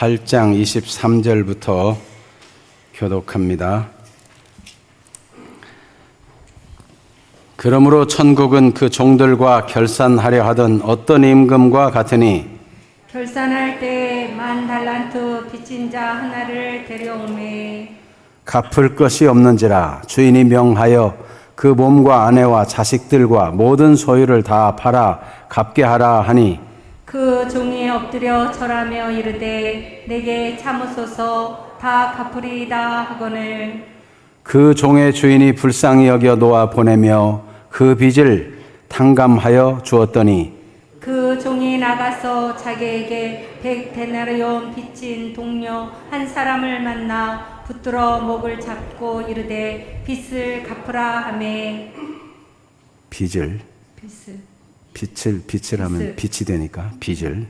8장 23절부터 교독합니다. 그러므로 천국은 그 종들과 결산하려 하던 어떤 임금과 같으니 결산할 때 10,000달란트 빚진 자 하나를 데려오매 갚을 것이 없는지라 주인이 명하여 그 몸과 아내와 자식들과 모든 소유를 다 팔아 갚게 하라 하니 그 종이 엎드려 절하며 이르되 내게 참으소서 다 갚으리이다 하거늘 그 종의 주인이 불쌍히 여겨 놓아 보내며 그 빚을 탕감하여 주었더니 그 종이 나가서 자기에게 100데나리온 빚진 동료 한 사람을 만나 붙들어 목을 잡고 이르되 빚을 갚으라 하매 빚을 하면 빚을. 빛이 되니까 빚을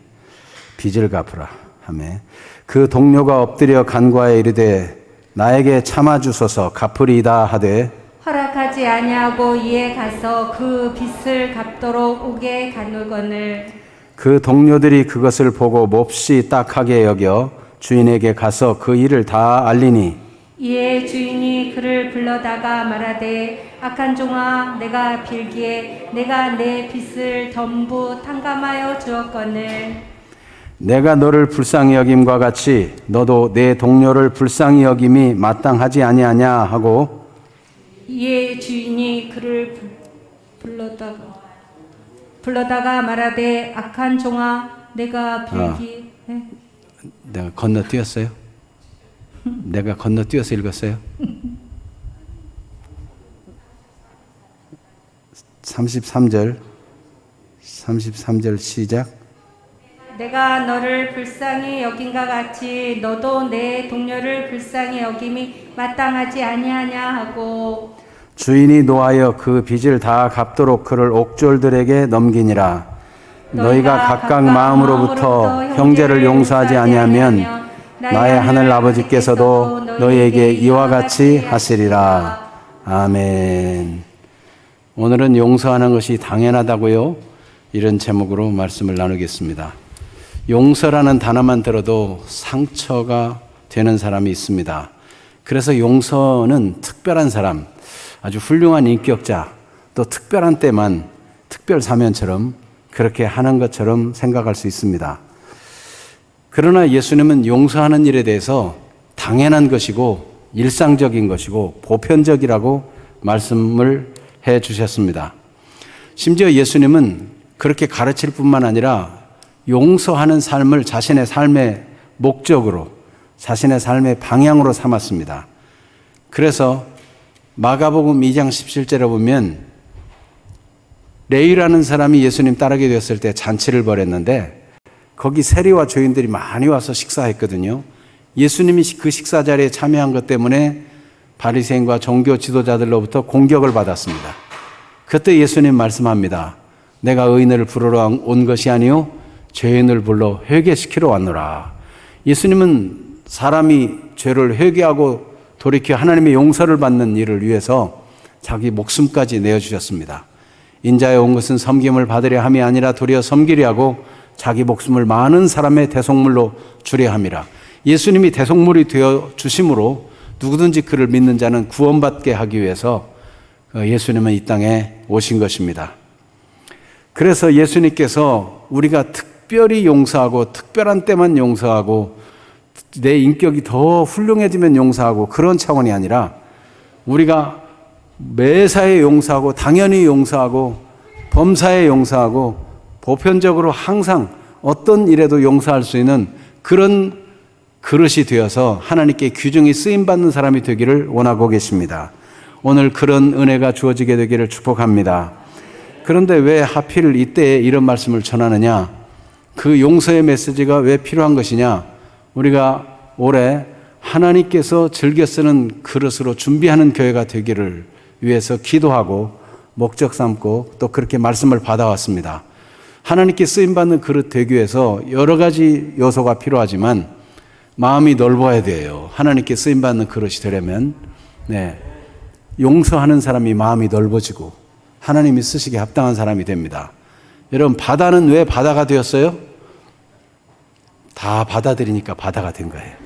갚으라 하매 그 동료가 엎드려 간과에 이르되 나에게 참아 주소서 갚으리이다 하되 허락하지 아니하고 이에 가서 그 빚을 갚도록 오게 가누거늘 그 동료들이 그것을 보고 몹시 딱하게 여겨 주인에게 가서 그 일을 다 알리니 이에 주인이 그를 불러다가 말하되 악한 종아 내가 빌기에 내가 내 빚을 전부 탕감하여 주었거늘 내가 너를 불쌍히 여김과 같이 너도 내 동료를 불쌍히 여김이 마땅하지 아니하냐 하고 이에 주인이 그를 불러다가 말하되 악한 종아 내가 빌기에 내가 건너뛰었어요? 내가 건너뛰어서 읽었어요? 33절 시작. 내가 너를 불쌍히 여긴과 같이 너도 내 동료를 불쌍히 여김이 마땅하지 아니하냐 하고 주인이 노하여 그 빚을 다 갚도록 그를 옥졸들에게 넘기니라. 너희가 각각 마음으로부터 형제를 용서하지 아니하면 나의 하늘 아버지께서도 너희에게 이와 같이 하시리라. 아멘. 오늘은 용서하는 것이 당연하다고요? 이런 제목으로 말씀을 나누겠습니다. 용서라는 단어만 들어도 상처가 되는 사람이 있습니다. 그래서 용서는 특별한 사람, 아주 훌륭한 인격자, 또 특별한 때만 특별 사면처럼 그렇게 하는 것처럼 생각할 수 있습니다. 그러나 예수님은 용서하는 일에 대해서 당연한 것이고 일상적인 것이고 보편적이라고 말씀을 해 주셨습니다. 심지어 예수님은 그렇게 가르칠 뿐만 아니라 용서하는 삶을 자신의 삶의 목적으로, 자신의 삶의 방향으로 삼았습니다. 그래서 마가복음 2장 17절에 보면 레위라는 사람이 예수님 따르게 되었을 때 잔치를 벌였는데 거기 세리와 죄인들이 많이 와서 식사했거든요. 예수님이 그 식사 자리에 참여한 것 때문에 바리새인과 종교 지도자들로부터 공격을 받았습니다. 그때 예수님 말씀합니다. 내가 의인을 부르러 온 것이 아니요 죄인을 불러 회개시키러 왔노라. 예수님은 사람이 죄를 회개하고 돌이켜 하나님의 용서를 받는 일을 위해서 자기 목숨까지 내어주셨습니다. 인자에 온 것은 섬김을 받으려 함이 아니라 도리어 섬기려 하고 자기 목숨을 많은 사람의 대속물로 주려 함이라. 예수님이 대속물이 되어 주심으로 누구든지 그를 믿는 자는 구원받게 하기 위해서 예수님은 이 땅에 오신 것입니다. 그래서 예수님께서 우리가 특별히 용서하고 특별한 때만 용서하고 내 인격이 더 훌륭해지면 용서하고 그런 차원이 아니라 우리가 매사에 용서하고 당연히 용서하고 범사에 용서하고 보편적으로 항상 어떤 일에도 용서할 수 있는 그런 그릇이 되어서 하나님께 귀중히 쓰임받는 사람이 되기를 원하고 계십니다. 오늘 그런 은혜가 주어지게 되기를 축복합니다. 그런데 왜 하필 이때에 이런 말씀을 전하느냐? 그 용서의 메시지가 왜 필요한 것이냐? 우리가 올해 하나님께서 즐겨 쓰는 그릇으로 준비하는 교회가 되기를 위해서 기도하고 목적 삼고 또 그렇게 말씀을 받아왔습니다. 하나님께 쓰임받는 그릇 되기 위해서 여러 가지 요소가 필요하지만 마음이 넓어야 돼요. 하나님께 쓰임받는 그릇이 되려면 용서하는 사람이 마음이 넓어지고 하나님이 쓰시기에 합당한 사람이 됩니다. 여러분, 바다는 왜 바다가 되었어요? 다 받아들이니까 바다가 된 거예요.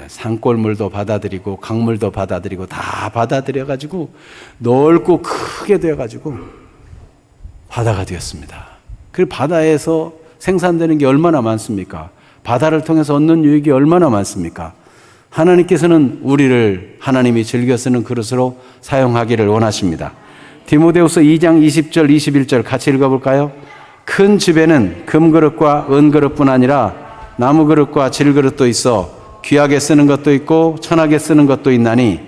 산골물도 받아들이고 강물도 받아들이고 다 받아들여가지고 넓고 크게 되어가지고 바다가 되었습니다. 그 바다에서 생산되는 게 얼마나 많습니까? 바다를 통해서 얻는 유익이 얼마나 많습니까? 하나님께서는 우리를 하나님이 즐겨 쓰는 그릇으로 사용하기를 원하십니다. 디모데후서 2장 20절 21절 같이 읽어볼까요? 큰 집에는 금그릇과 은그릇뿐 아니라 나무그릇과 질그릇도 있어 귀하게 쓰는 것도 있고 천하게 쓰는 것도 있나니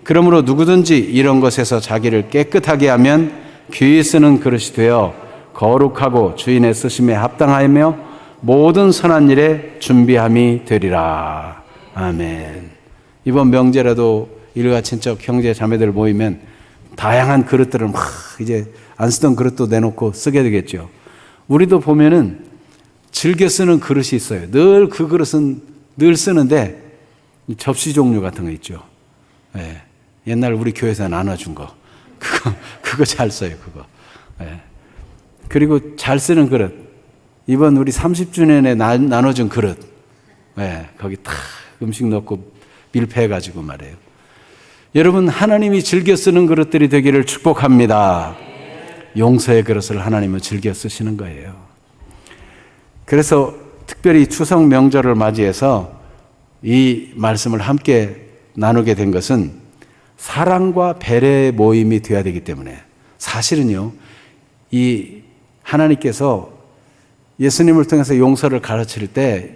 그러므로 누구든지 이런 것에서 자기를 깨끗하게 하면 귀히 쓰는 그릇이 되어 거룩하고 주인의 쓰심에 합당하며 모든 선한 일에 준비함이 되리라. 아멘. 이번 명절에도 일가 친척 형제 자매들 모이면 다양한 그릇들을 막 이제 안 쓰던 그릇도 내놓고 쓰게 되겠죠. 우리도 보면은 즐겨 쓰는 그릇이 있어요. 늘 그 그릇은 늘 쓰는데 접시 종류 같은 거 있죠. 옛날 우리 교회에서 나눠준 거. 그거 잘 써요, 그거. 그리고 잘 쓰는 그릇. 이번 우리 30주년에 나눠준 그릇. 거기 탁 음식 넣고 밀폐해가지고 말이에요. 여러분, 하나님이 즐겨 쓰는 그릇들이 되기를 축복합니다. 용서의 그릇을 하나님은 즐겨 쓰시는 거예요. 그래서 특별히 추석 명절을 맞이해서 이 말씀을 함께 나누게 된 것은 사랑과 배려의 모임이 되어야 되기 때문에 사실은요, 이 하나님께서 예수님을 통해서 용서를 가르칠 때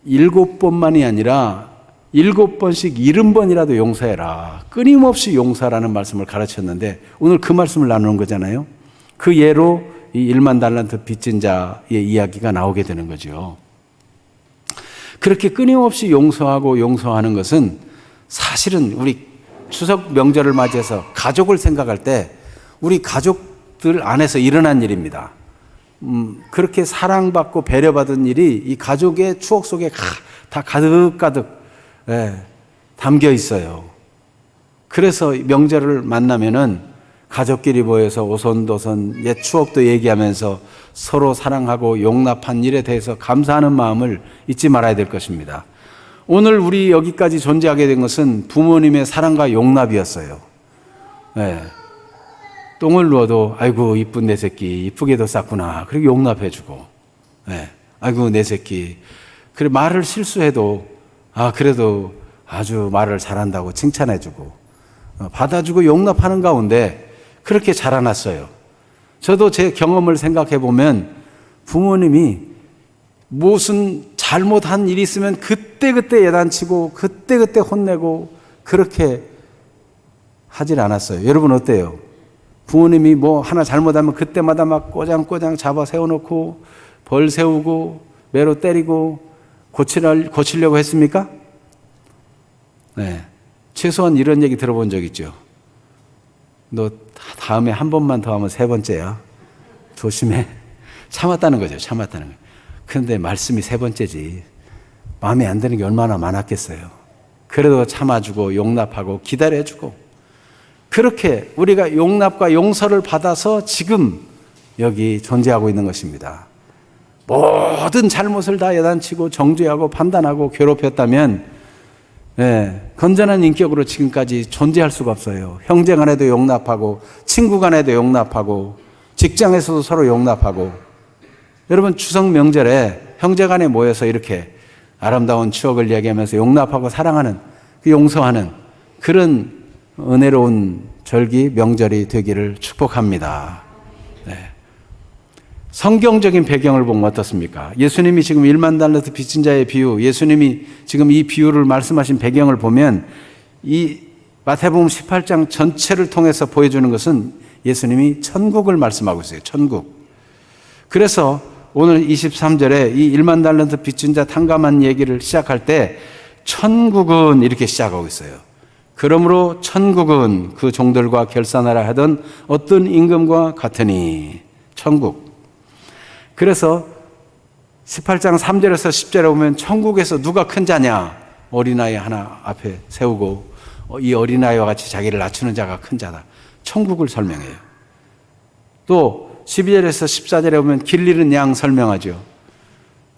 7번만이 아니라 7번씩 70번이라도 용서해라. 끊임없이 용서라는 말씀을 가르쳤는데 오늘 그 말씀을 나누는 거잖아요. 그 예로 이 1만 달란트 빚진 자의 이야기가 나오게 되는 거죠. 그렇게 끊임없이 용서하고 용서하는 것은 사실은 우리 추석 명절을 맞이해서 가족을 생각할 때 우리 가족들 안에서 일어난 일입니다. 그렇게 사랑받고 배려받은 일이 이 가족의 추억 속에 다 가득가득 담겨 있어요. 그래서 명절을 만나면은 가족끼리 모여서 오손도손 옛 추억도 얘기하면서 서로 사랑하고 용납한 일에 대해서 감사하는 마음을 잊지 말아야 될 것입니다. 오늘 우리 여기까지 존재하게 된 것은 부모님의 사랑과 용납이었어요. 똥을 누워도 아이고 이쁜 내 새끼 이쁘게도 쌌구나. 그리고 용납해주고, 아이고 내 새끼. 그래 말을 실수해도 그래도 아주 말을 잘한다고 칭찬해주고 받아주고 용납하는 가운데 그렇게 자라났어요. 저도 제 경험을 생각해 보면 부모님이 무슨 잘못한 일이 있으면 그때그때 예단치고 그때그때 혼내고 그렇게 하질 않았어요. 여러분 어때요? 부모님이 뭐 하나 잘못하면 그때마다 막 꼬장꼬장 잡아 세워놓고 벌 세우고 매로 때리고 고치려고 했습니까? 최소한 이런 얘기 들어본 적 있죠. 너 다음에 한 번만 더 하면 3번째야. 조심해. 참았다는 거죠. 참았다는 거예요. 그런데 말씀이 3번째지. 마음에 안 드는 게 얼마나 많았겠어요. 그래도 참아주고 용납하고 기다려주고 그렇게 우리가 용납과 용서를 받아서 지금 여기 존재하고 있는 것입니다. 모든 잘못을 다 야단치고 정죄하고 판단하고 괴롭혔다면 건전한 인격으로 지금까지 존재할 수가 없어요. 형제 간에도 용납하고 친구 간에도 용납하고 직장에서도 서로 용납하고. 여러분 추석 명절에 형제 간에 모여서 이렇게 아름다운 추억을 이야기하면서 용납하고 사랑하는 용서하는 그런 은혜로운 절기 명절이 되기를 축복합니다. 성경적인 배경을 보면 어떻습니까? 예수님이 지금 1만 달란트 빚진 자의 비유, 예수님이 지금 이 비유를 말씀하신 배경을 보면 이 마태복음 18장 전체를 통해서 보여주는 것은 예수님이 천국을 말씀하고 있어요. 천국. 그래서 오늘 23절에 이 1만 달란트 빚진 자 탕감한 얘기를 시작할 때 천국은 이렇게 시작하고 있어요. 그러므로 천국은 그 종들과 결산하라 하던 어떤 임금과 같으니. 천국. 그래서 18장 3절에서 10절에 보면 천국에서 누가 큰 자냐? 어린아이 하나 앞에 세우고 이 어린아이와 같이 자기를 낮추는 자가 큰 자다. 천국을 설명해요. 또 12절에서 14절에 보면 길 잃은 양 설명하죠.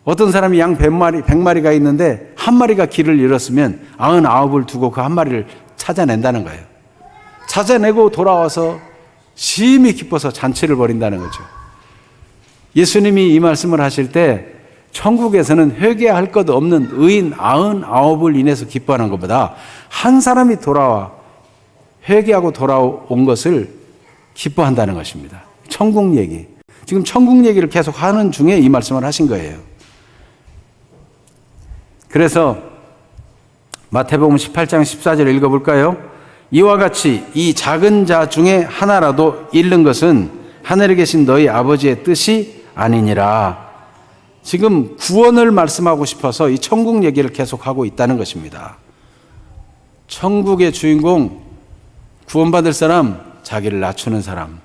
어떤 사람이 양 100마리가 있는데 한 마리가 길을 잃었으면 99을 두고 그 한 마리를 찾아낸다는 거예요. 찾아내고 돌아와서 심히 기뻐서 잔치를 벌인다는 거죠. 예수님이 이 말씀을 하실 때 천국에서는 회개할 것 없는 의인 99을 인해서 기뻐하는 것보다 한 사람이 돌아와 회개하고 돌아온 것을 기뻐한다는 것입니다. 천국 얘기. 지금 천국 얘기를 계속 하는 중에 이 말씀을 하신 거예요. 그래서 마태복음 18장 14절 읽어볼까요? 이와 같이 이 작은 자 중에 하나라도 잃는 것은 하늘에 계신 너희 아버지의 뜻이 아니니라. 지금 구원을 말씀하고 싶어서 이 천국 얘기를 계속하고 있다는 것입니다. 천국의 주인공, 구원받을 사람, 자기를 낮추는 사람,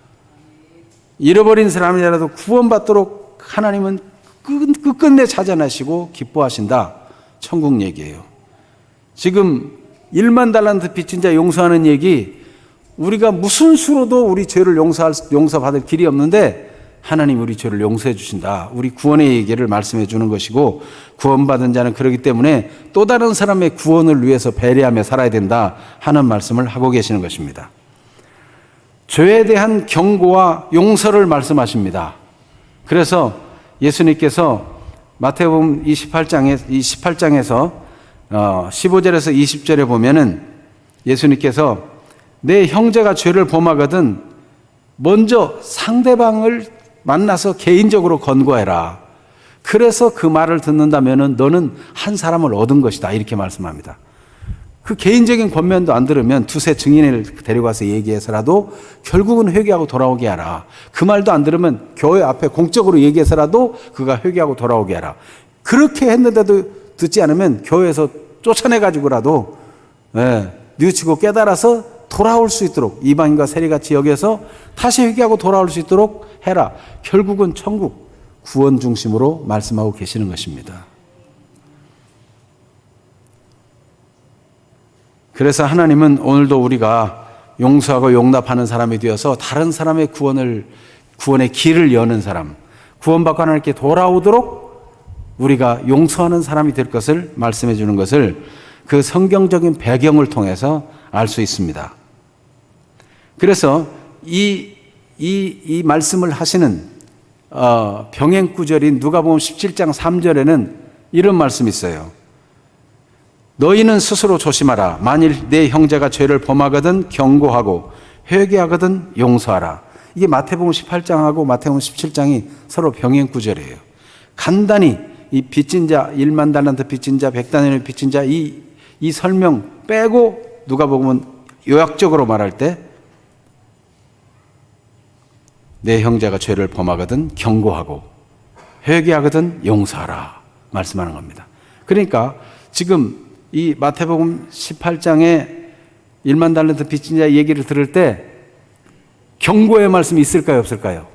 잃어버린 사람이라도 구원받도록 하나님은 끝끝내 찾아내시고 기뻐하신다. 천국 얘기예요. 지금 1만 달란트 빚진 자 용서하는 얘기, 우리가 무슨 수로도 우리 죄를 용서받을 길이 없는데 하나님 우리 죄를 용서해 주신다. 우리 구원의 얘기를 말씀해 주는 것이고, 구원받은 자는 그러기 때문에 또 다른 사람의 구원을 위해서 배려하며 살아야 된다 하는 말씀을 하고 계시는 것입니다. 죄에 대한 경고와 용서를 말씀하십니다. 그래서 예수님께서 마태복음 18장에서 15절에서 20절에 보면은 예수님께서 내 형제가 죄를 범하거든 먼저 상대방을 만나서 개인적으로 권고해라. 그래서 그 말을 듣는다면은 너는 한 사람을 얻은 것이다. 이렇게 말씀합니다. 그 개인적인 권면도 안 들으면 두세 증인을 데려가서 얘기해서라도 결국은 회개하고 돌아오게 하라. 그 말도 안 들으면 교회 앞에 공적으로 얘기해서라도 그가 회개하고 돌아오게 하라. 그렇게 했는데도 듣지 않으면 교회에서 쫓아내가지고라도 뉘우치고 깨달아서 돌아올 수 있도록 이방인과 세리같이 여겨서 다시 회개하고 돌아올 수 있도록 해라. 결국은 천국 구원 중심으로 말씀하고 계시는 것입니다. 그래서 하나님은 오늘도 우리가 용서하고 용납하는 사람이 되어서 다른 사람의 구원의 길을 여는 사람, 구원받고 하나님께 돌아오도록 우리가 용서하는 사람이 될 것을 말씀해 주는 것을 그 성경적인 배경을 통해서 알 수 있습니다. 그래서 이 말씀을 하시는 병행구절인 누가복음 17장 3절에는 이런 말씀이 있어요. 너희는 스스로 조심하라. 만일 내 형제가 죄를 범하거든 경고하고 회개하거든 용서하라. 이게 마태복음 18장하고 마태복음 17장이 서로 병행구절이에요. 간단히 이 빚진 자, 1만 달란트 빚진 자, 100달란트 빚진 자, 이 설명 빼고 누가복음은 요약적으로 말할 때 내 형제가 죄를 범하거든 경고하고 회개하거든 용서하라 말씀하는 겁니다. 그러니까 지금 이 마태복음 18장에 1만 달란트 빚진 자 얘기를 들을 때 경고의 말씀이 있을까요, 없을까요?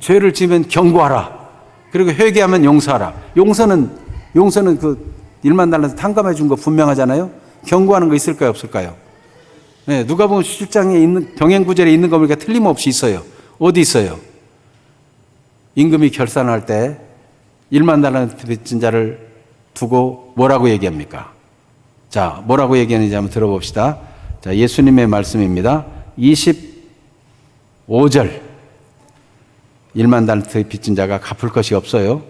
죄를 지으면 경고하라. 그리고 회개하면 용서하라. 용서는 그 1만 달란트 탕감해 준 거 분명하잖아요. 경고하는 거 있을까요, 없을까요? 네, 누가복음 17장에 있는 병행구절에 있는 거 보니까 틀림없이 있어요. 어디 있어요? 임금이 결산할 때 1만 달란트 빚진 자를 두고 뭐라고 얘기합니까? 자, 뭐라고 얘기하는지 한번 들어봅시다. 자, 예수님의 말씀입니다. 25절. 1만 달란트 빚진 자가 갚을 것이 없어요.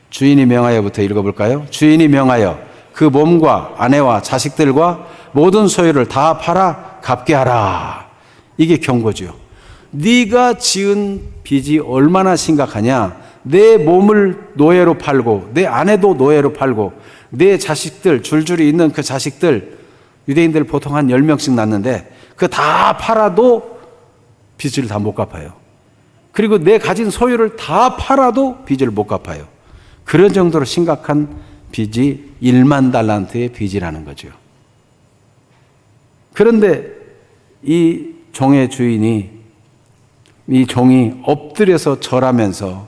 주인이 명하여부터 읽어볼까요? 주인이 명하여 그 몸과 아내와 자식들과 모든 소유를 다 팔아 갚게 하라. 이게 경고죠. 네가 지은 빚이 얼마나 심각하냐. 내 몸을 노예로 팔고 내 아내도 노예로 팔고 내 자식들 줄줄이 있는 그 자식들, 유대인들 보통 한 10명씩 낳는데 그 다 팔아도 빚을 다 못 갚아요. 그리고 내 가진 소유를 다 팔아도 빚을 못 갚아요. 그런 정도로 심각한 빚이 1만 달란트의 빚이라는 거죠. 그런데 이 종의 주인이, 이 종이 엎드려서 절하면서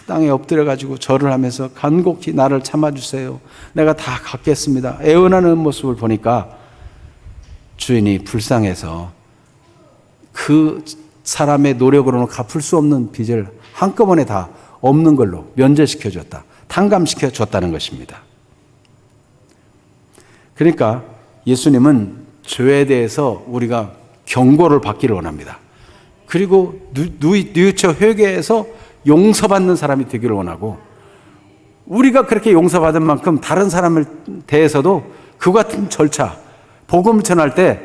땅에 엎드려가지고 절을 하면서 간곡히 나를 참아주세요. 내가 다 갚겠습니다. 애원하는 모습을 보니까 주인이 불쌍해서 그 사람의 노력으로는 갚을 수 없는 빚을 한꺼번에 다 없는 걸로 면제시켜줬다. 탕감시켜줬다는 것입니다. 그러니까 예수님은 죄에 대해서 우리가 경고를 받기를 원합니다. 그리고 뉘우쳐 회개해서 용서받는 사람이 되기를 원하고, 우리가 그렇게 용서받은 만큼 다른 사람을 대해서도 그 같은 절차, 복음을 전할 때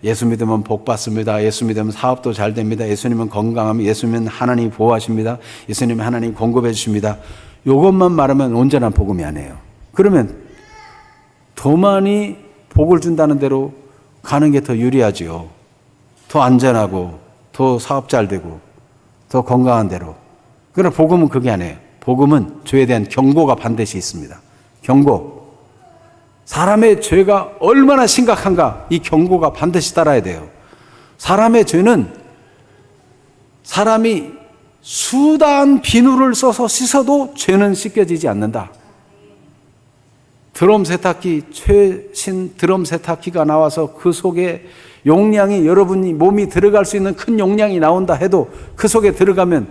예수 믿으면 복 받습니다. 예수 믿으면 사업도 잘 됩니다. 예수님은 건강합니다. 예수님은 하나님이 보호하십니다. 예수님은 하나님이 공급해 주십니다. 이것만 말하면 온전한 복음이 아니에요. 그러면 더 많이 복을 준다는 대로 가는 게 더 유리하지요. 더 안전하고 더 사업 잘 되고 더 건강한 대로. 그러나 복음은 그게 아니에요. 복음은 죄에 대한 경고가 반드시 있습니다. 경고. 사람의 죄가 얼마나 심각한가, 이 경고가 반드시 따라야 돼요. 사람의 죄는 사람이 수단 비누를 써서 씻어도 죄는 씻겨지지 않는다. 드럼 세탁기, 최신 드럼 세탁기가 나와서 그 속에 용량이, 여러분이 몸이 들어갈 수 있는 큰 용량이 나온다 해도 그 속에 들어가면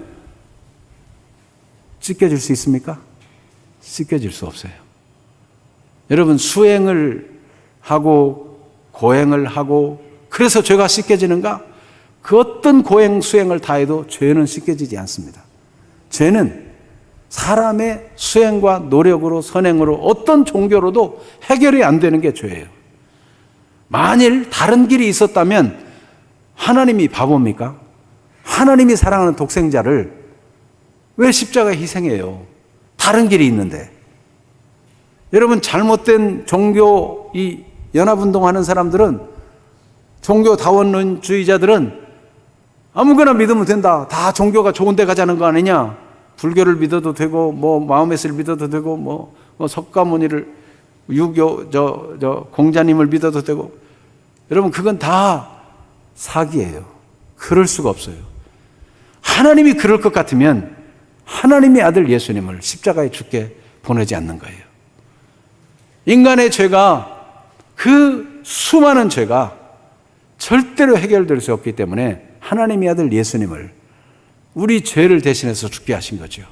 씻겨질 수 있습니까? 씻겨질 수 없어요. 여러분, 수행을 하고 고행을 하고 그래서 죄가 씻겨지는가? 그 어떤 고행 수행을 다 해도 죄는 씻겨지지 않습니다. 죄는 사람의 수행과 노력으로, 선행으로, 어떤 종교로도 해결이 안 되는 게 죄예요. 만일 다른 길이 있었다면 하나님이 바보입니까? 하나님이 사랑하는 독생자를 왜 십자가에 희생해요? 다른 길이 있는데. 여러분, 잘못된 종교, 이 연합운동하는 사람들은, 종교다원주의자들은 아무거나 믿으면 된다. 다 종교가 좋은 데 가자는 거 아니냐? 불교를 믿어도 되고, 마호메스를 믿어도 되고, 석가모니를, 유교, 공자님을 믿어도 되고. 여러분, 그건 다 사기예요. 그럴 수가 없어요. 하나님이 그럴 것 같으면 하나님의 아들 예수님을 십자가에 죽게 보내지 않는 거예요. 인간의 죄가, 그 수많은 죄가 절대로 해결될 수 없기 때문에 하나님의 아들 예수님을 우리 죄를 대신해서 죽게 하신 거죠.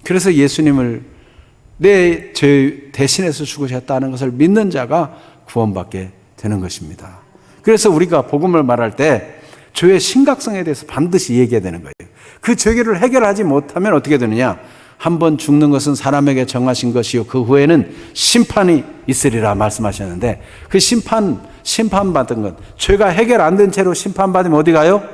그래서 예수님을 내 죄 대신해서 죽으셨다는 것을 믿는 자가 구원받게 되는 것입니다. 그래서 우리가 복음을 말할 때 죄의 심각성에 대해서 반드시 얘기해야 되는 거예요. 그 죄를 해결하지 못하면 어떻게 되느냐? 한 번 죽는 것은 사람에게 정하신 것이요 그 후에는 심판이 있으리라 말씀하셨는데, 그 심판받은 것, 죄가 해결 안 된 채로 심판받으면 어디 가요?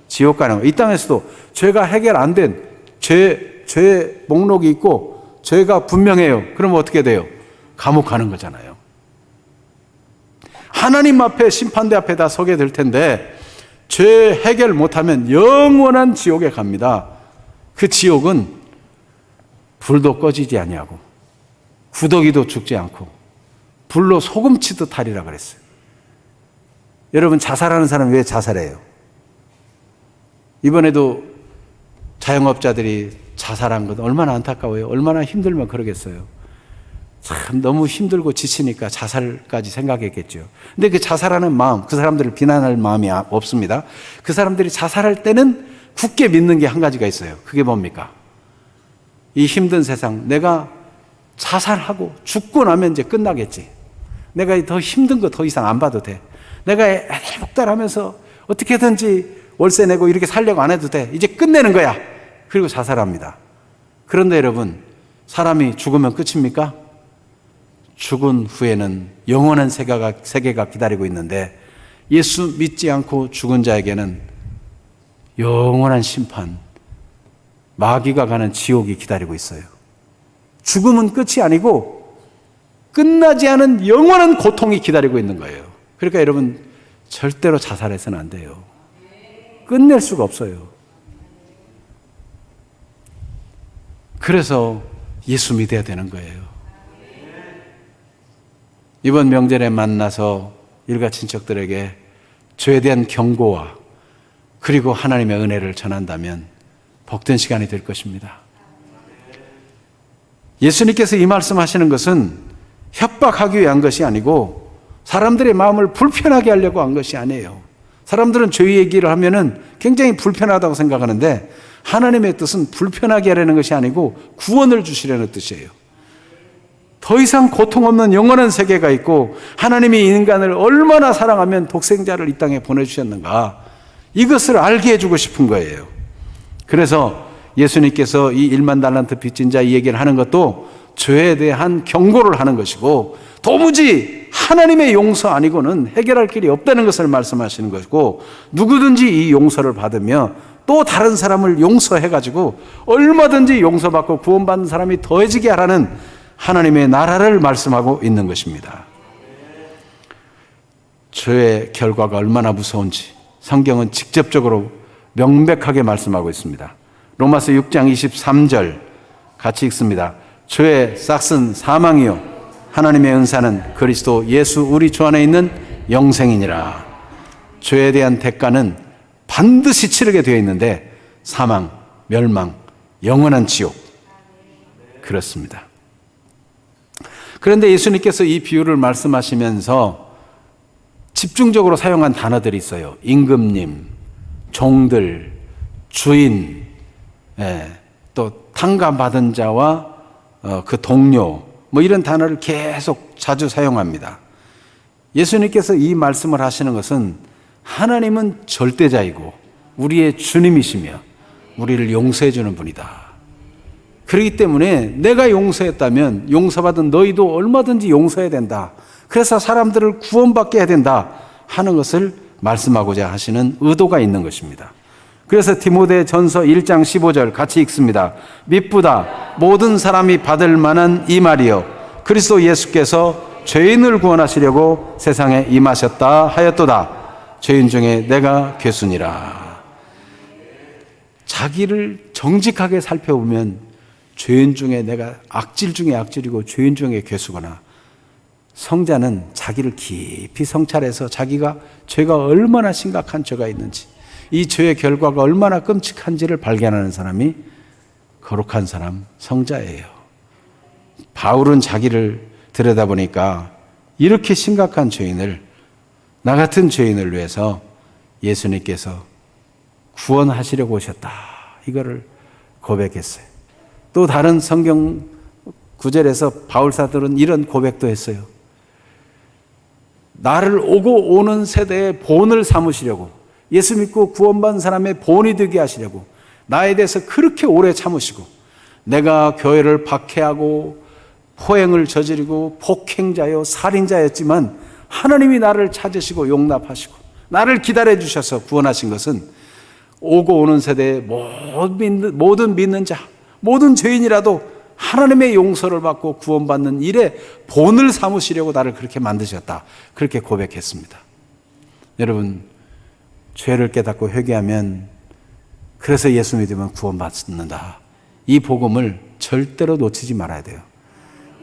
지옥 가는 거예요. 이 땅에서도 죄가 해결 안 된 죄 목록이 있고 죄가 분명해요. 그러면 어떻게 돼요? 감옥 가는 거잖아요. 하나님 앞에, 심판대 앞에 다 서게 될 텐데 죄 해결 못하면 영원한 지옥에 갑니다. 그 지옥은 불도 꺼지지 아니하고 구더기도 죽지 않고 불로 소금치듯 하리라 그랬어요. 여러분, 자살하는 사람은 왜 자살해요? 이번에도 자영업자들이 자살한 것 얼마나 안타까워요. 얼마나 힘들면 그러겠어요. 참 너무 힘들고 지치니까 자살까지 생각했겠죠. 근데 그 자살하는 마음, 그 사람들을 비난할 마음이 없습니다. 그 사람들이 자살할 때는 굳게 믿는 게 한 가지가 있어요. 그게 뭡니까? 이 힘든 세상, 내가 자살하고 죽고 나면 이제 끝나겠지. 내가 더 힘든 거 더 이상 안 봐도 돼. 내가 애달복달하면서 어떻게든지 월세 내고 이렇게 살려고 안 해도 돼. 이제 끝내는 거야. 그리고 자살합니다. 그런데 여러분, 사람이 죽으면 끝입니까? 죽은 후에는 영원한 세계가 기다리고 있는데, 예수 믿지 않고 죽은 자에게는 영원한 심판, 마귀가 가는 지옥이 기다리고 있어요. 죽음은 끝이 아니고 끝나지 않은 영원한 고통이 기다리고 있는 거예요. 그러니까 여러분, 절대로 자살해서는 안 돼요. 끝낼 수가 없어요. 그래서 예수 믿어야 되는 거예요. 이번 명절에 만나서 일가 친척들에게 죄에 대한 경고와 그리고 하나님의 은혜를 전한다면 복된 시간이 될 것입니다. 예수님께서 이 말씀하시는 것은 협박하기 위한 것이 아니고 사람들의 마음을 불편하게 하려고 한 것이 아니에요. 사람들은 죄 얘기를 하면은 굉장히 불편하다고 생각하는데 하나님의 뜻은 불편하게 하려는 것이 아니고 구원을 주시려는 뜻이에요. 더 이상 고통 없는 영원한 세계가 있고 하나님이 인간을 얼마나 사랑하면 독생자를 이 땅에 보내주셨는가, 이것을 알게 해주고 싶은 거예요. 그래서 예수님께서 이 1만 달란트 빚진 자 이 얘기를 하는 것도 죄에 대한 경고를 하는 것이고, 도무지 하나님의 용서 아니고는 해결할 길이 없다는 것을 말씀하시는 것이고, 누구든지 이 용서를 받으며 또 다른 사람을 용서해가지고 얼마든지 용서받고 구원받는 사람이 더해지게 하라는 하나님의 나라를 말씀하고 있는 것입니다. 죄의 결과가 얼마나 무서운지 성경은 직접적으로 명백하게 말씀하고 있습니다. 로마서 6장 23절 같이 읽습니다. 죄의 싹은 사망이요 하나님의 은사는 그리스도 예수 우리 주 안에 있는 영생이니라. 죄에 대한 대가는 반드시 치르게 되어 있는데 사망, 멸망, 영원한 지옥, 그렇습니다. 그런데 예수님께서 이 비유를 말씀하시면서 집중적으로 사용한 단어들이 있어요. 임금님, 종들, 주인, 또 탕감받은 자와 그 동료, 뭐 이런 단어를 계속 자주 사용합니다. 예수님께서 이 말씀을 하시는 것은 하나님은 절대자이고 우리의 주님이시며 우리를 용서해 주는 분이다. 그렇기 때문에 내가 용서했다면 용서받은 너희도 얼마든지 용서해야 된다. 그래서 사람들을 구원받게 해야 된다 하는 것을 말씀하고자 하시는 의도가 있는 것입니다. 그래서 디모데 전서 1장 15절 같이 읽습니다. 미쁘다 모든 사람이 받을 만한 이 말이요 그리스도 예수께서 죄인을 구원하시려고 세상에 임하셨다 하였도다. 죄인 중에 내가 괴순이라. 자기를 정직하게 살펴보면 죄인 중에 내가 악질 중에 악질이고 죄인 중에 괴수거나, 성자는 자기를 깊이 성찰해서 자기가 죄가 얼마나 심각한 죄가 있는지, 이 죄의 결과가 얼마나 끔찍한지를 발견하는 사람이 거룩한 사람, 성자예요. 바울은 자기를 들여다보니까 이렇게 심각한 죄인을, 나 같은 죄인을 위해서 예수님께서 구원하시려고 오셨다, 이거를 고백했어요. 또 다른 성경 구절에서 바울사들은 이런 고백도 했어요. 나를 오고 오는 세대의 본을 삼으시려고, 예수 믿고 구원받은 사람의 본이 되게 하시려고 나에 대해서 그렇게 오래 참으시고, 내가 교회를 박해하고 포행을 저지르고 폭행자요 살인자였지만 하나님이 나를 찾으시고 용납하시고 나를 기다려 주셔서 구원하신 것은 오고 오는 세대의 모든 믿는 자, 모든 죄인이라도 하나님의 용서를 받고 구원받는 일에 본을 삼으시려고 나를 그렇게 만드셨다, 그렇게 고백했습니다. 여러분, 죄를 깨닫고 회개하면, 그래서 예수 믿으면 구원받는다, 이 복음을 절대로 놓치지 말아야 돼요.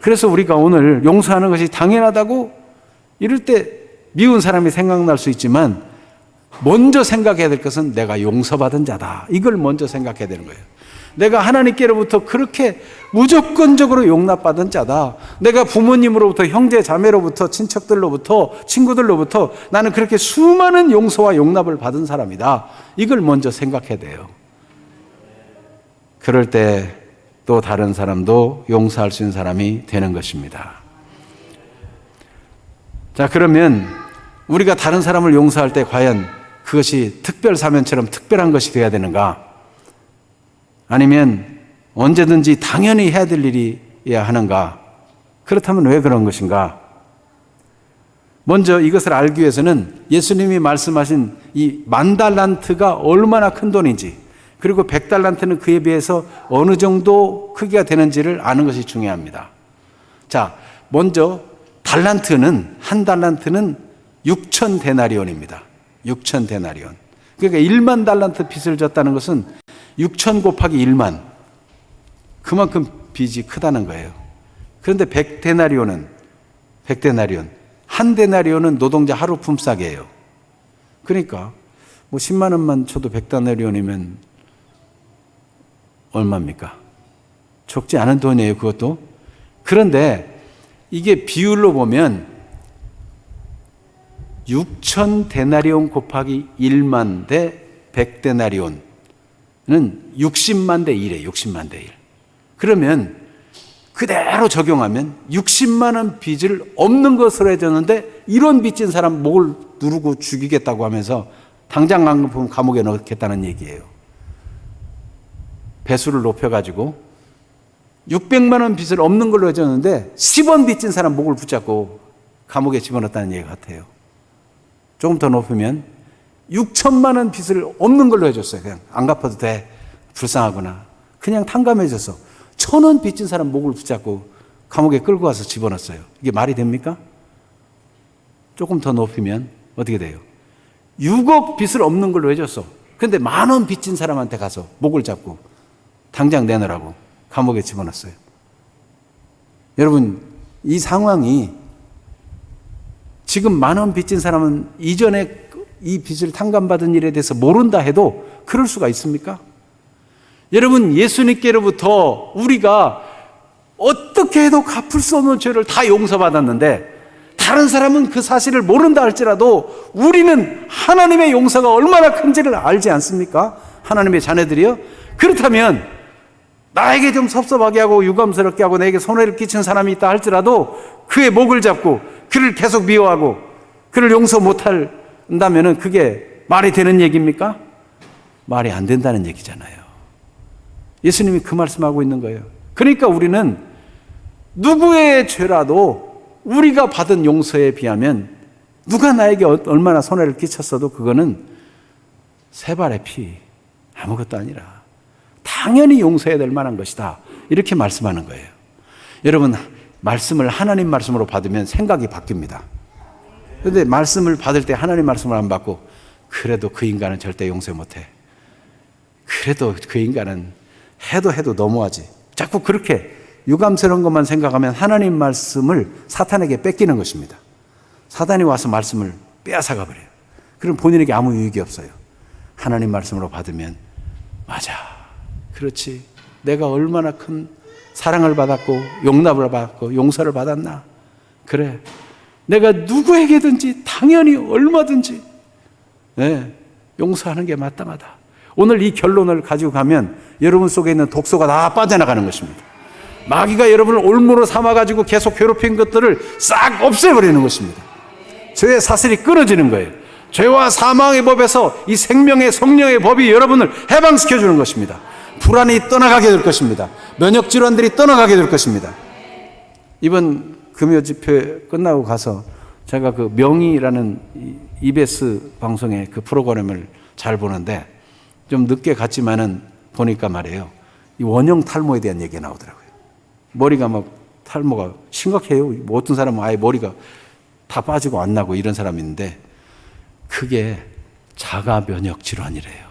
그래서 우리가 오늘 용서하는 것이 당연하다고 이럴 때 미운 사람이 생각날 수 있지만, 먼저 생각해야 될 것은 내가 용서받은 자다, 이걸 먼저 생각해야 되는 거예요. 내가 하나님께로부터 그렇게 무조건적으로 용납받은 자다, 내가 부모님으로부터, 형제 자매로부터, 친척들로부터, 친구들로부터 나는 그렇게 수많은 용서와 용납을 받은 사람이다, 이걸 먼저 생각해야 돼요. 그럴 때 또 다른 사람도 용서할 수 있는 사람이 되는 것입니다. 자, 그러면 우리가 다른 사람을 용서할 때 과연 그것이 특별사면처럼 특별한 것이 되어야 되는가? 아니면 언제든지 당연히 해야 될 일이어야 하는가? 그렇다면 왜 그런 것인가? 먼저 이것을 알기 위해서는 예수님이 말씀하신 이 10,000달란트가 얼마나 큰 돈인지, 그리고 100달란트는 그에 비해서 어느 정도 크기가 되는지를 아는 것이 중요합니다. 자, 먼저 달란트는, 한 달란트는 6,000데나리온입니다. 6,000데나리온. 그러니까 1만 달란트 빚을 졌다는 것은 6,000 곱하기 1만, 그만큼 빚이 크다는 거예요. 그런데 100데나리온은, 한 데나리온은 노동자 하루 품삯이에요. 그러니까 뭐 10만 원만 쳐도 100데나리온이면 얼마입니까? 적지 않은 돈이에요, 그것도. 그런데 이게 비율로 보면 6천 데나리온 곱하기 1만 대 100데나리온은 60만 대 1이에요. 60만 대 1. 그러면 그대로 적용하면 60만 원 빚을 없는 것으로 해줬는데 이런 빚진 사람 목을 누르고 죽이겠다고 하면서 당장 감옥에 넣겠다는 얘기예요. 배수를 높여가지고 600만 원 빚을 없는 걸로 해줬는데 10원 빚진 사람 목을 붙잡고 감옥에 집어넣었다는 얘기 같아요. 조금 더 높으면 6천만 원 빚을 없는 걸로 해줬어요. 그냥 안 갚아도 돼. 불쌍하구나. 그냥 탕감해줘서 1,000원 빚진 사람 목을 붙잡고 감옥에 끌고 가서 집어넣었어요. 이게 말이 됩니까? 조금 더 높이면 어떻게 돼요? 6억 빚을 없는 걸로 해줬어. 근데 10,000원 빚진 사람한테 가서 목을 잡고 당장 내놓으라고 감옥에 집어넣었어요. 여러분, 이 상황이 지금 10,000원 빚진 사람은 이전에 이 빚을 탕감받은 일에 대해서 모른다 해도 그럴 수가 있습니까? 여러분, 예수님께로부터 우리가 어떻게 해도 갚을 수 없는 죄를 다 용서받았는데 다른 사람은 그 사실을 모른다 할지라도 우리는 하나님의 용서가 얼마나 큰지를 알지 않습니까? 하나님의 자녀들이요. 그렇다면 나에게 좀 섭섭하게 하고 유감스럽게 하고 내게 손해를 끼친 사람이 있다 할지라도 그의 목을 잡고 그를 계속 미워하고 그를 용서 못한다면 그게 말이 되는 얘기입니까? 말이 안 된다는 얘기잖아요. 예수님이 그 말씀하고 있는 거예요. 그러니까 우리는 누구의 죄라도 우리가 받은 용서에 비하면 누가 나에게 얼마나 손해를 끼쳤어도 그거는 세 발의 피, 아무것도 아니라 당연히 용서해야 될 만한 것이다. 이렇게 말씀하는 거예요. 여러분, 말씀을 하나님 말씀으로 받으면 생각이 바뀝니다. 그런데 말씀을 받을 때 하나님 말씀을 안 받고 그래도 그 인간은 절대 용서 못해. 그래도 그 인간은 해도 너무하지. 자꾸 그렇게 유감스러운 것만 생각하면 하나님 말씀을 사탄에게 뺏기는 것입니다. 사탄이 와서 말씀을 빼앗아가 버려요. 그럼 본인에게 아무 유익이 없어요. 하나님 말씀으로 받으면 맞아, 그렇지, 내가 얼마나 큰 사랑을 받았고 용납을 받았고 용서를 받았나. 그래, 내가 누구에게든지 당연히 얼마든지 용서하는 게 마땅하다. 오늘 이 결론을 가지고 가면 여러분 속에 있는 독소가 다 빠져나가는 것입니다. 마귀가 여러분을 올무로 삼아가지고 계속 괴롭힌 것들을 싹 없애버리는 것입니다. 죄의 사슬이 끊어지는 거예요. 죄와 사망의 법에서 이 생명의 성령의 법이 여러분을 해방시켜주는 것입니다. 불안이 떠나가게 될 것입니다. 면역질환들이 떠나가게 될 것입니다. 이번 금요 집회 끝나고 가서 제가 그 명의라는 EBS 방송의 그 프로그램을 잘 보는데 좀 늦게 갔지만은 보니까 말이에요. 이 원형 탈모에 대한 얘기가 나오더라고요. 머리가 막 탈모가 심각해요. 뭐 어떤 사람은 아예 머리가 다 빠지고 안 나고 이런 사람이 있는데 그게 자가 면역 질환이래요.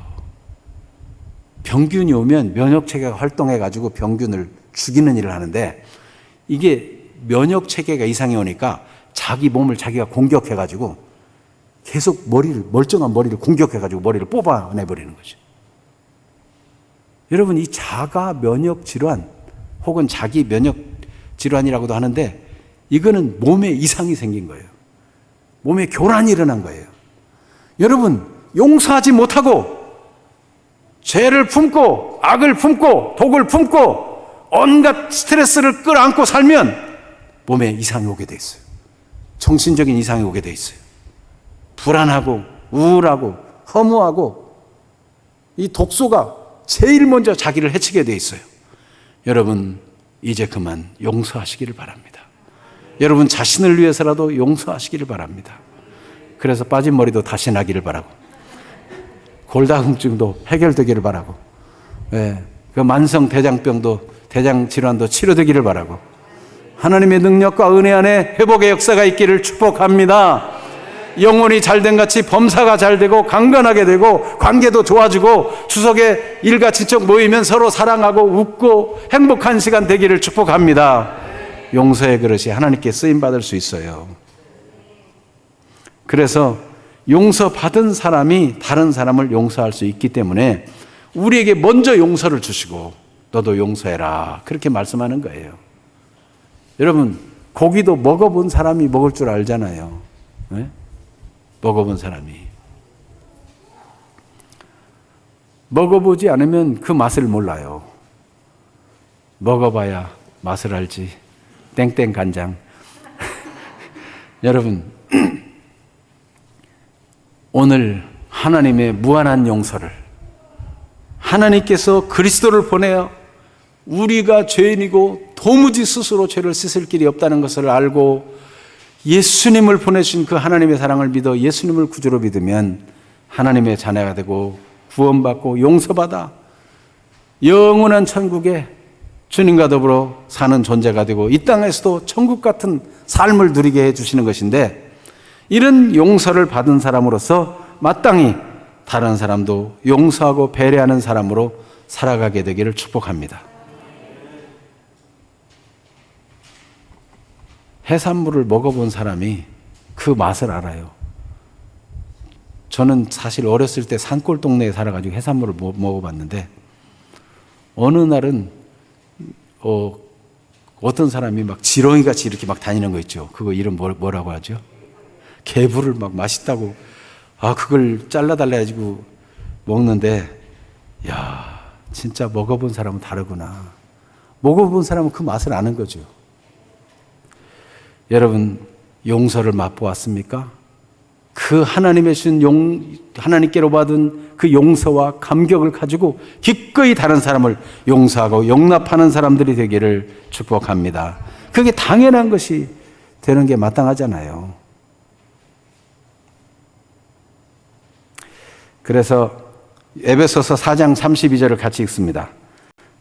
병균이 오면 면역 체계가 활동해 가지고 병균을 죽이는 일을 하는데 이게 면역 체계가 이상이 오니까 자기 몸을 자기가 공격해 가지고 계속 멀쩡한 머리를 공격해 가지고 머리를 뽑아내 버리는 거죠. 여러분, 이 자가 면역 질환 혹은 자기 면역 질환이라고도 하는데 이거는 몸에 이상이 생긴 거예요. 몸에 교란이 일어난 거예요. 여러분, 용서하지 못하고 죄를 품고 악을 품고 독을 품고 온갖 스트레스를 끌어안고 살면 몸에 이상이 오게 돼 있어요. 정신적인 이상이 오게 돼 있어요. 불안하고 우울하고 허무하고 이 독소가 제일 먼저 자기를 해치게 돼 있어요. 여러분, 이제 그만 용서하시기를 바랍니다. 여러분 자신을 위해서라도 용서하시기를 바랍니다. 그래서 빠진 머리도 다시 나기를 바라고 골다공증도 해결되기를 바라고 그 만성 대장병도 대장 질환도 치료되기를 바라고 하나님의 능력과 은혜 안에 회복의 역사가 있기를 축복합니다. 영혼이 잘된 같이 범사가 잘 되고 강건하게 되고 관계도 좋아지고 추석에 일가 친척 모이면 서로 사랑하고 웃고 행복한 시간 되기를 축복합니다. 용서의 그릇이 하나님께 쓰임받을 수 있어요. 그래서 용서받은 사람이 다른 사람을 용서할 수 있기 때문에 우리에게 먼저 용서를 주시고 너도 용서해라, 그렇게 말씀하는 거예요. 여러분, 고기도 먹어본 사람이 먹을 줄 알잖아요. 네? 먹어본 사람이. 먹어보지 않으면 그 맛을 몰라요. 먹어봐야 맛을 알지. 땡땡 간장. 여러분, 오늘 하나님의 무한한 용서를, 하나님께서 그리스도를 보내어 우리가 죄인이고 도무지 스스로 죄를 씻을 길이 없다는 것을 알고 예수님을 보내신 그 하나님의 사랑을 믿어 예수님을 구주로 믿으면 하나님의 자녀가 되고 구원받고 용서받아 영원한 천국에 주님과 더불어 사는 존재가 되고 이 땅에서도 천국 같은 삶을 누리게 해주시는 것인데, 이런 용서를 받은 사람으로서 마땅히 다른 사람도 용서하고 배려하는 사람으로 살아가게 되기를 축복합니다. 해산물을 먹어본 사람이 그 맛을 알아요. 저는 사실 어렸을 때 산골 동네에 살아가지고 해산물을 먹어봤는데, 어느 날은 어떤 사람이 막 지렁이 같이 이렇게 막 다니는 거 있죠. 그거 이름 뭐라고 하죠? 개불을 막 맛있다고, 그걸 잘라달라 해가지고 먹는데, 야, 진짜 먹어본 사람은 다르구나. 먹어본 사람은 그 맛을 아는 거죠. 여러분, 용서를 맛보았습니까? 그 하나님의 주신 하나님께로 받은 그 용서와 감격을 가지고 기꺼이 다른 사람을 용서하고 용납하는 사람들이 되기를 축복합니다. 그게 당연한 것이 되는 게 마땅하잖아요. 그래서 에베소서 4장 32절을 같이 읽습니다.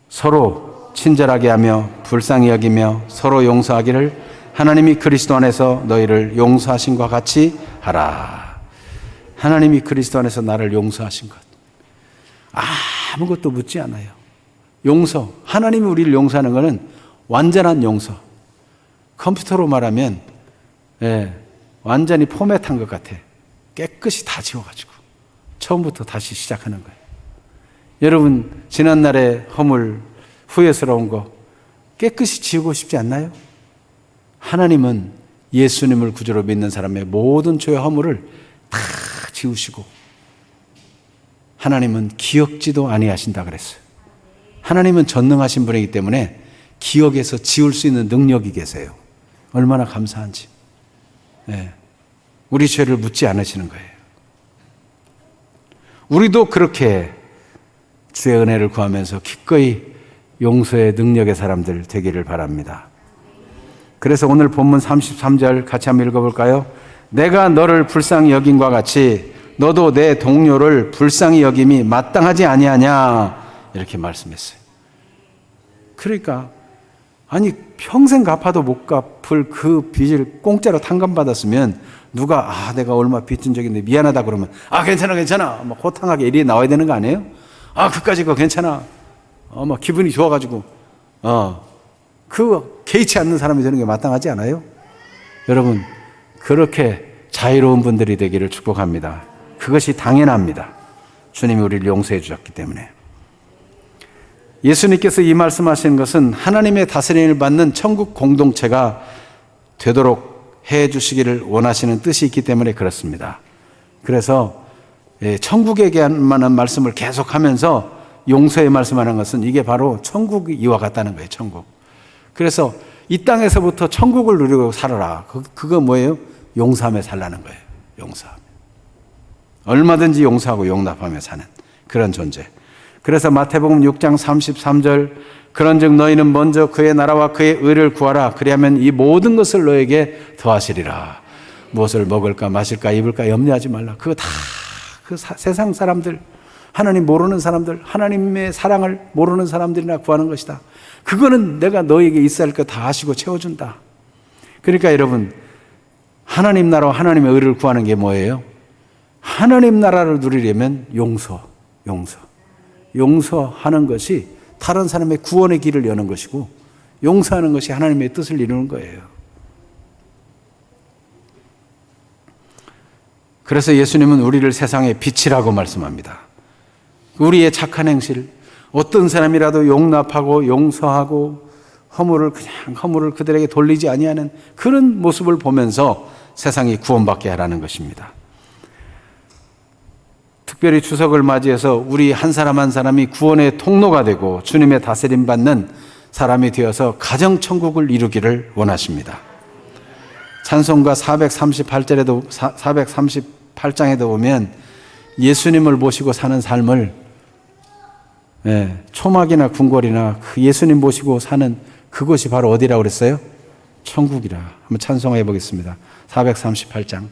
서로 친절하게 하며 불쌍히 여기며 서로 용서하기를 하나님이 그리스도 안에서 너희를 용서하신 것 같이 하라. 하나님이 그리스도 안에서 나를 용서하신 것, 아무것도 묻지 않아요. 용서, 하나님이 우리를 용서하는 것은 완전한 용서. 컴퓨터로 말하면 완전히 포맷한 것 같아. 깨끗이 다 지워가지고 처음부터 다시 시작하는 거예요. 여러분, 지난날의 허물, 후회스러운 거 깨끗이 지우고 싶지 않나요? 하나님은 예수님을 구주로 믿는 사람의 모든 죄와 허물을 다 지우시고 하나님은 기억지도 아니하신다 그랬어요. 하나님은 전능하신 분이기 때문에 기억에서 지울 수 있는 능력이 계세요. 얼마나 감사한지. 우리 죄를 묻지 않으시는 거예요. 우리도 그렇게 주의 은혜를 구하면서 기꺼이 용서의 능력의 사람들 되기를 바랍니다. 그래서 오늘 본문 33절 같이 한번 읽어볼까요? 내가 너를 불쌍히 여김과 같이 너도 내 동료를 불쌍히 여김이 마땅하지 아니하냐, 이렇게 말씀했어요. 그러니까 아니 평생 갚아도 못 갚을 그 빚을 공짜로 탕감받았으면 누가 내가 얼마 빚진 적인데 미안하다 그러면 괜찮아 막 호탕하게 이리 나와야 되는 거 아니에요? 그까짓 거 괜찮아 막 기분이 좋아가지고 그 개의치 않는 사람이 되는 게 마땅하지 않아요? 여러분, 그렇게 자유로운 분들이 되기를 축복합니다. 그것이 당연합니다. 주님이 우리를 용서해 주셨기 때문에. 예수님께서 이 말씀하시는 것은 하나님의 다스림을 받는 천국 공동체가 되도록 해 주시기를 원하시는 뜻이 있기 때문에 그렇습니다. 그래서 천국에 관한 말씀을 계속하면서 용서의 말씀하는 것은 이게 바로 천국이 이와 같다는 거예요. 천국. 그래서 이 땅에서부터 천국을 누리고 살아라. 그거 뭐예요? 용서하며 살라는 거예요. 용서하며. 얼마든지 용서하고 용납하며 사는 그런 존재. 그래서 마태복음 6장 33절 그런즉 너희는 먼저 그의 나라와 그의 의를 구하라. 그리하면 이 모든 것을 너에게 더하시리라. 무엇을 먹을까 마실까 입을까 염려하지 말라. 그거 다 그 세상 사람들, 하나님 모르는 사람들, 하나님의 사랑을 모르는 사람들이나 구하는 것이다. 그거는 내가 너에게 있어야 할 것 다 하시고 채워준다. 그러니까 여러분, 하나님 나라와 하나님의 의를 구하는 게 뭐예요? 하나님 나라를 누리려면 용서하는 것이 다른 사람의 구원의 길을 여는 것이고, 용서하는 것이 하나님의 뜻을 이루는 거예요. 그래서 예수님은 우리를 세상의 빛이라고 말씀합니다. 우리의 착한 행실, 어떤 사람이라도 용납하고 용서하고 허물을 그들에게 돌리지 아니하는 그런 모습을 보면서 세상이 구원받게 하라는 것입니다. 특별히 추석을 맞이해서 우리 한 사람 한 사람이 구원의 통로가 되고 주님의 다스림 받는 사람이 되어서 가정천국을 이루기를 원하십니다. 찬송가 438장에도 보면 예수님을 모시고 사는 삶을 초막이나 궁궐이나 그 예수님 모시고 사는 그것이 바로 어디라고 그랬어요? 천국이라. 한번 찬송해 보겠습니다. 438장.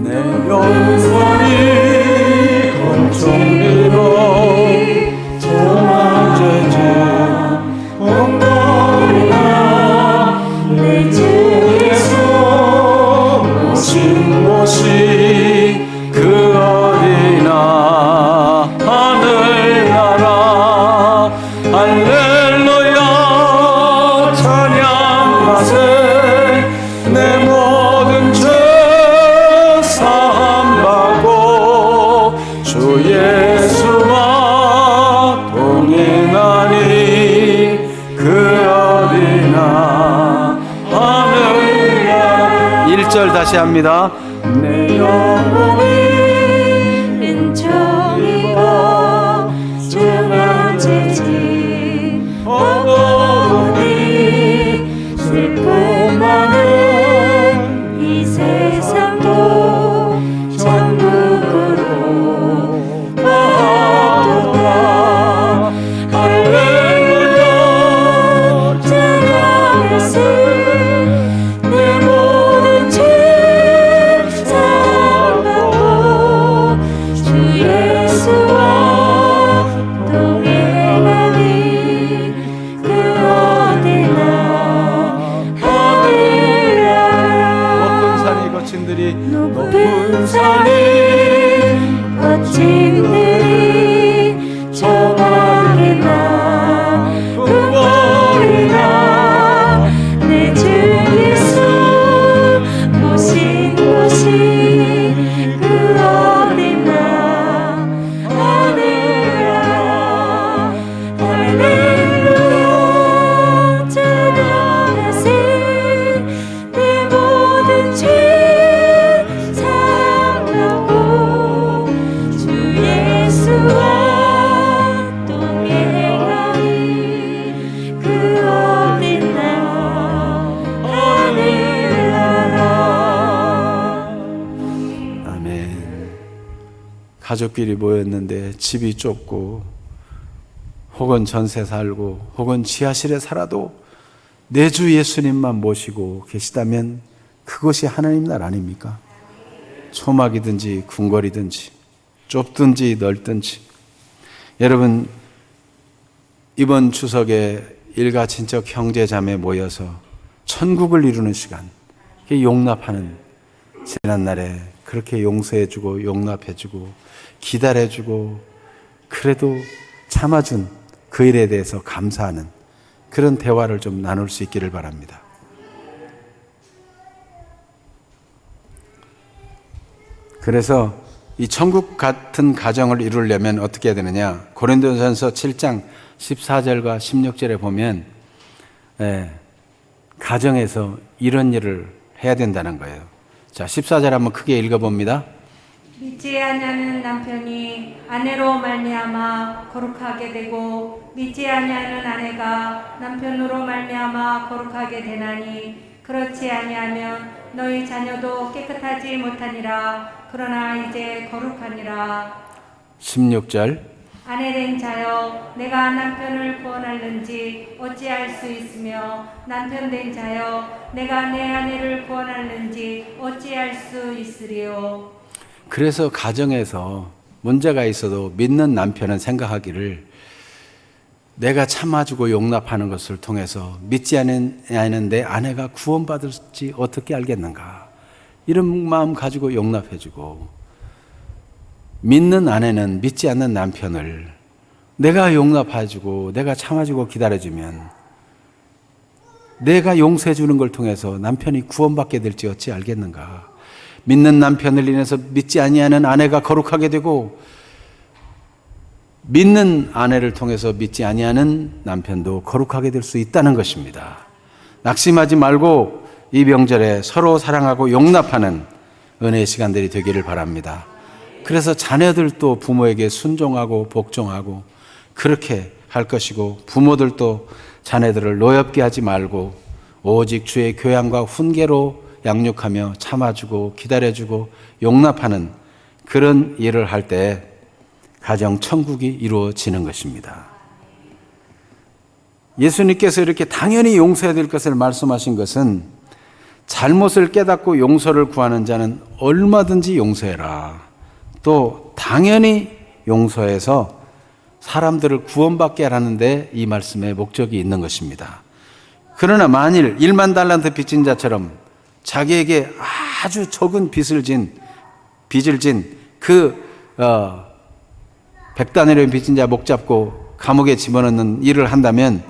내 영혼이 건총으로 조망제지 엉거리나 내 주 예수 오신 곳이 그 어디나 하늘나라 할렐루야 찬양하세 내 모든 죄 사함받고 주 예수와 동행하니 그 어디나 하늘나라 1절 다시 합니다. 내 영혼이 은총이고 중앙제지 어머니 슬픔 많은 이 세상도 천국으로 가도다 할렐루야 찬양하세 내 모든 죄 사함받고 주 예수와 동행하니 그 어디나 높은 하늘나라 산이 거친들이 높은 산이 거친들이 조망이나 궁궐이나 내 주 예수 모신 곳이 그 어디나 하늘나라 할렐루야 찬양하세 내 모든 죄 사함받고 주 예수와 동행하니 그 어디나 하늘나라. 아멘. 가족끼리 모였는데 집이 좁고 혹은 전세 살고 혹은 지하실에 살아도 내 주 예수님만 모시고 계시다면 그것이 하나님 나라 아닙니까? 초막이든지 궁궐이든지 좁든지 넓든지. 여러분, 이번 추석에 일가 친척 형제 자매 모여서 천국을 이루는 시간, 이게 용납하는 지난날에 그렇게 용서해주고 용납해주고 기다려주고 그래도 참아준 그 일에 대해서 감사하는 그런 대화를 좀 나눌 수 있기를 바랍니다. 그래서 이 천국 같은 가정을 이루려면 어떻게 해야 되느냐? 고린도전서 7장 14절과 16절에 보면 가정에서 이런 일을 해야 된다는 거예요. 자, 14절 한번 크게 읽어봅니다. 믿지 아니하는 남편이 아내로 말미암아 거룩하게 되고 믿지 아니하는 아내가 남편으로 말미암아 거룩하게 되나니 그렇지 아니하면 너희 자녀도 깨끗하지 못하니라. 그러나 이제 거룩하니라. 16절. 아내된 자여 내가 남편을 구원할는지 어찌할 수 있으며 남편된 자여 내가 내 아내를 구원할는지 어찌할 수 있으리요. 그래서 가정에서 문제가 있어도 믿는 남편은 생각하기를 내가 참아주고 용납하는 것을 통해서 믿지 않는 내 아내가 구원받을지 어떻게 알겠는가, 이런 마음 가지고 용납해주고, 믿는 아내는 믿지 않는 남편을 내가 용납해주고 내가 참아주고 기다려주면 내가 용서해주는 걸 통해서 남편이 구원받게 될지 어찌 알겠는가. 믿는 남편을 인해서 믿지 아니하는 아내가 거룩하게 되고 믿는 아내를 통해서 믿지 아니하는 남편도 거룩하게 될 수 있다는 것입니다. 낙심하지 말고 이 명절에 서로 사랑하고 용납하는 은혜의 시간들이 되기를 바랍니다. 그래서 자녀들도 부모에게 순종하고 복종하고 그렇게 할 것이고, 부모들도 자녀들을 노엽게 하지 말고 오직 주의 교양과 훈계로 양육하며 참아주고 기다려주고 용납하는 그런 일을 할 때 가정 천국이 이루어지는 것입니다. 예수님께서 이렇게 당연히 용서해야 될 것을 말씀하신 것은 잘못을 깨닫고 용서를 구하는 자는 얼마든지 용서해라. 또 당연히 용서해서 사람들을 구원받게 하라는데 이 말씀의 목적이 있는 것입니다. 그러나 만일 1만 달란트 빚진 자처럼 자기에게 아주 적은 빚을 진 그 100다니엘의 빚진 자 목 잡고 감옥에 집어넣는 일을 한다면,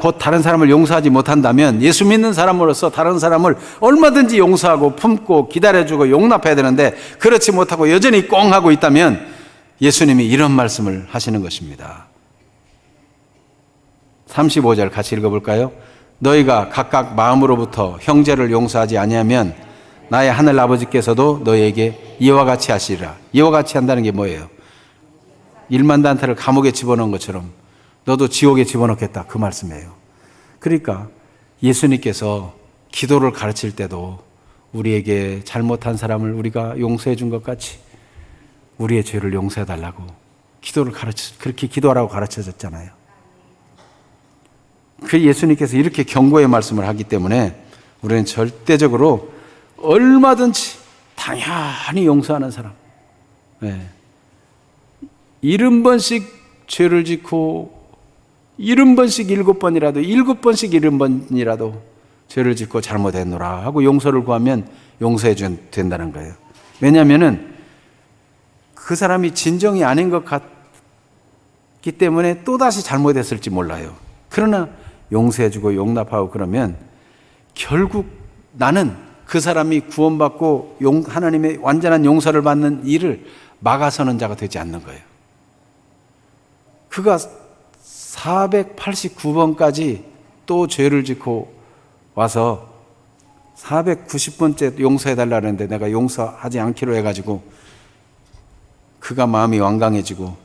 곧 다른 사람을 용서하지 못한다면 예수 믿는 사람으로서 다른 사람을 얼마든지 용서하고 품고 기다려주고 용납해야 되는데 그렇지 못하고 여전히 꽁 하고 있다면 예수님이 이런 말씀을 하시는 것입니다. 35절 같이 읽어볼까요? 너희가 각각 마음으로부터 형제를 용서하지 아니하면 나의 하늘 아버지께서도 너희에게 이와 같이 하시리라. 이와 같이 한다는 게 뭐예요? 1만 단타를 감옥에 집어넣은 것처럼 너도 지옥에 집어넣겠다, 그 말씀이에요. 그러니까 예수님께서 기도를 가르칠 때도 우리에게 잘못한 사람을 우리가 용서해 준 것 같이 우리의 죄를 용서해 달라고 그렇게 기도하라고 가르쳐줬잖아요. 그 예수님께서 이렇게 경고의 말씀을 하기 때문에 우리는 절대적으로 얼마든지 당연히 용서하는 사람, 70번씩 죄를 짓고 70번씩 7번이라도 7번씩 70번이라도 죄를 짓고 잘못했노라 하고 용서를 구하면 용서해 된다는 거예요. 왜냐하면 그 사람이 진정이 아닌 것 같기 때문에 또다시 잘못했을지 몰라요. 그러나 용서해주고 용납하고 그러면 결국 나는 그 사람이 구원받고 하나님의 완전한 용서를 받는 일을 막아서는 자가 되지 않는 거예요. 그가 489번까지 또 죄를 짓고 와서 490번째 용서해달라는데 내가 용서하지 않기로 해가지고 그가 마음이 완강해지고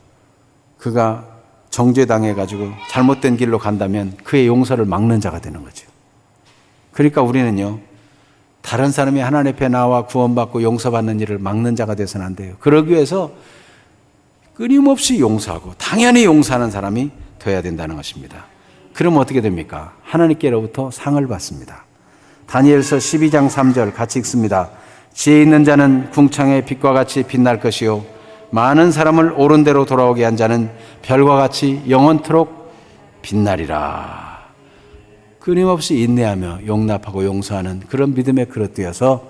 그가 정죄당해가지고 잘못된 길로 간다면 그의 용서를 막는 자가 되는 거죠. 그러니까 우리는요, 다른 사람이 하나님 앞에 나와 구원받고 용서받는 일을 막는 자가 되서는 안 돼요. 그러기 위해서 끊임없이 용서하고 당연히 용서하는 사람이 되어야 된다는 것입니다. 그러면 어떻게 됩니까? 하나님께로부터 상을 받습니다. 다니엘서 12장 3절 같이 읽습니다. 지혜 있는 자는 궁창의 빛과 같이 빛날 것이요 많은 사람을 옳은 대로 돌아오게 한 자는 별과 같이 영원토록 빛나리라. 끊임없이 인내하며 용납하고 용서하는 그런 믿음의 그릇 되어서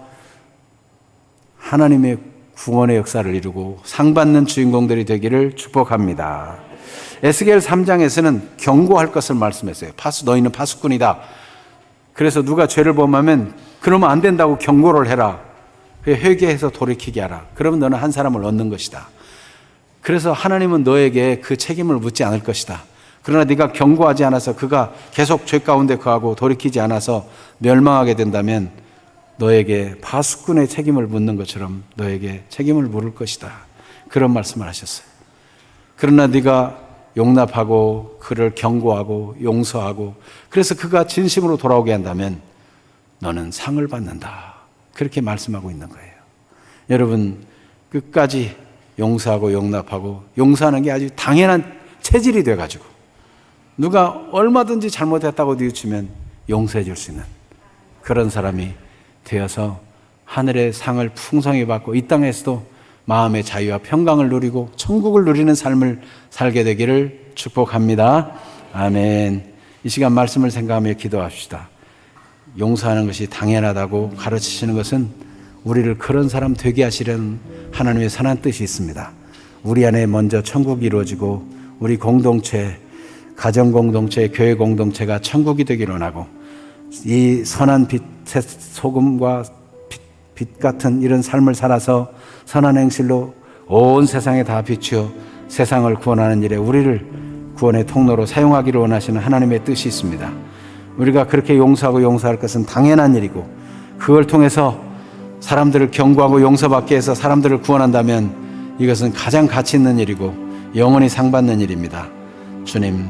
하나님의 구원의 역사를 이루고 상 받는 주인공들이 되기를 축복합니다. 에스겔 3장에서는 경고할 것을 말씀했어요. 너희는 파수꾼이다. 그래서 누가 죄를 범하면 그러면 안 된다고 경고를 해라. 회개해서 돌이키게 하라. 그러면 너는 한 사람을 얻는 것이다. 그래서 하나님은 너에게 그 책임을 묻지 않을 것이다. 그러나 네가 경고하지 않아서 그가 계속 죄 가운데 거하고 돌이키지 않아서 멸망하게 된다면 너에게 파수꾼의 책임을 묻는 것처럼 너에게 책임을 물을 것이다. 그런 말씀을 하셨어요. 그러나 네가 용납하고 그를 경고하고 용서하고 그래서 그가 진심으로 돌아오게 한다면 너는 상을 받는다. 그렇게 말씀하고 있는 거예요. 여러분, 끝까지 용서하고 용납하고 용서하는 게 아주 당연한 체질이 돼가지고 누가 얼마든지 잘못했다고 뉘우치면 용서해 줄 수 있는 그런 사람이 되어서 하늘의 상을 풍성히 받고 이 땅에서도 마음의 자유와 평강을 누리고 천국을 누리는 삶을 살게 되기를 축복합니다. 아멘. 이 시간 말씀을 생각하며 기도합시다. 용서하는 것이 당연하다고 가르치시는 것은 우리를 그런 사람 되게 하시려는 하나님의 선한 뜻이 있습니다. 우리 안에 먼저 천국이 이루어지고 우리 공동체, 가정 공동체, 교회 공동체가 천국이 되기를 원하고 이 선한 빛의 소금과 빛 같은 이런 삶을 살아서 선한 행실로 온 세상에 다 비추어 세상을 구원하는 일에 우리를 구원의 통로로 사용하기를 원하시는 하나님의 뜻이 있습니다. 우리가 그렇게 용서하고 용서할 것은 당연한 일이고, 그걸 통해서 사람들을 경고하고 용서받게 해서 사람들을 구원한다면 이것은 가장 가치 있는 일이고 영원히 상받는 일입니다. 주님,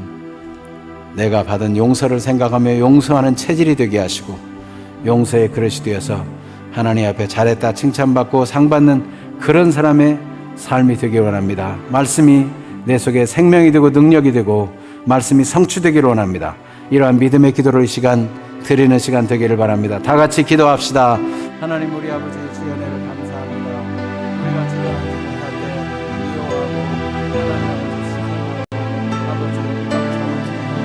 내가 받은 용서를 생각하며 용서하는 체질이 되게 하시고 용서의 그릇이 되어서 하나님 앞에 잘했다 칭찬받고 상받는 그런 사람의 삶이 되기를 원합니다. 말씀이 내 속에 생명이 되고 능력이 되고 말씀이 성취되기를 원합니다. 이러한 믿음의 기도를 이 시간 드리는 시간 되기를 바랍니다. 다 같이 기도합시다. 하나님, 우리 아버지의 주의 은혜를 감사합니다. 우리가 주여 못할 때 미워하고